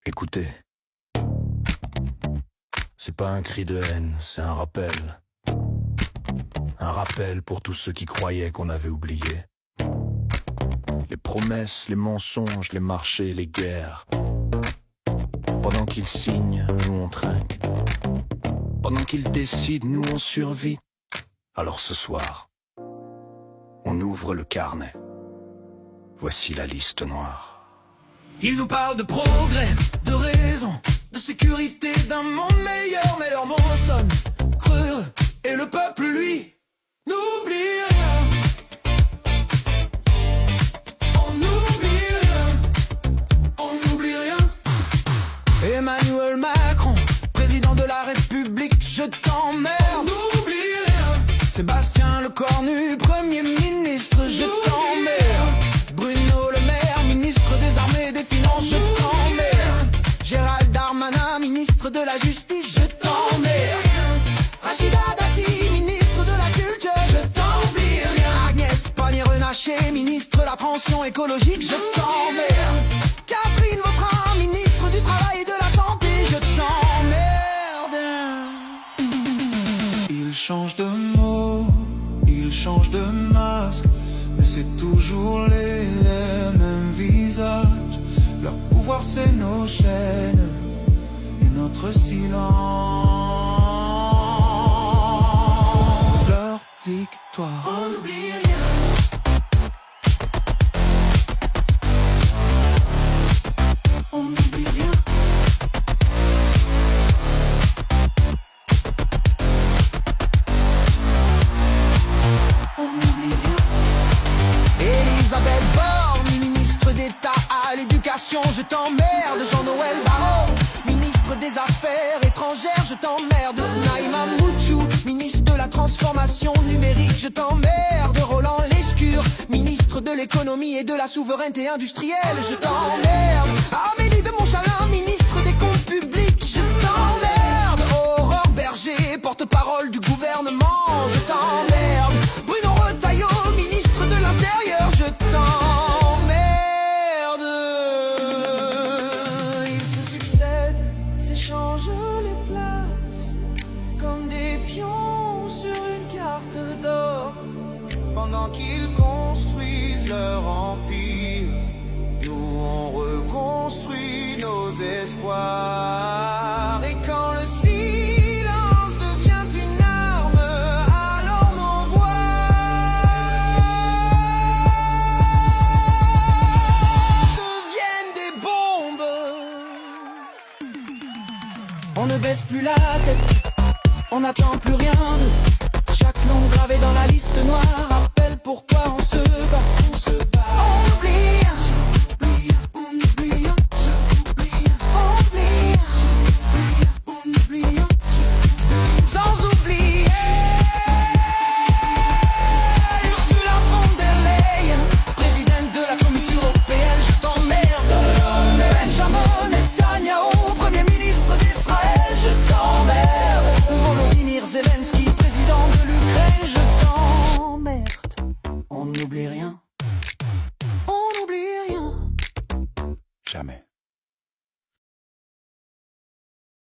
Écoutez, c'est pas un cri de haine, c'est un rappel. Un rappel pour tous ceux qui croyaient qu'on avait oublié. Les promesses, les mensonges, les marchés, les guerres. Pendant qu'ils signent, nous on trinque. Pendant qu'ils décident, nous on survit. Alors ce soir, on ouvre le carnet. Voici la liste noire. Ils nous parlent de progrès, de raison, de sécurité, d'un monde meilleur, mais leurs mots sonnent creux. Et le peuple, lui, n'oublie rien. On n'oublie rien. On n'oublie rien. Emmanuel Macron, président de la République, je t'emmerde. On n'oublie rien. Sébastien Lecornu, premier ministre, je t'emmerde. Bruno Le Maire, ministre des Armées et des Finances, je t'emmerde. Gérald Darmanin, ministre de la Justice, je t'emmerde. Rachida Dati, ministre de la Culture, je t'emmerde. Agnès Pannier-Runacher, ministre de la Transition écologique, je t'emmerde. Catherine Vautrin, ministre du Travail et de la Santé, je t'emmerde. Ils changent de mots, ils changent de masque, mais c'est toujours les mêmes visages. Leur pouvoir c'est nos chaînes et notre silence. Leur victoire. On n'oublie rien. On n'oublie rien. On n'oublie rien. Elisabeth Borne, ministre d'État à l'éducation, je t'emmerde. Jean-Noël Barrot, ministre des Affaires étrangères, je t'emmerde. Naïma Mouchou, ministre de la Transformation numérique, je t'emmerde. Roland Lescure, ministre de l'Économie et de la Souveraineté industrielle, je t'emmerde. Amélie de Montchalin, ministre des Comptes publics, je t'emmerde. Aurore Berger, porte-parole du gouvernement, je t'emmerde. Bruno Retailleau, ministre de l'Intérieur, je t'emmerde. Ils se succèdent, s'échangent les places, comme des pions sur une carte d'or. Pendant qu'ils construisent leur empire, nous on reconstruit nos espoirs. Et quand le silence devient une arme, alors nos voix deviennent des bombes. On ne baisse plus la tête, on n'attend plus rien de chaque nom gravé dans la liste noire. Rappelle pourquoi on se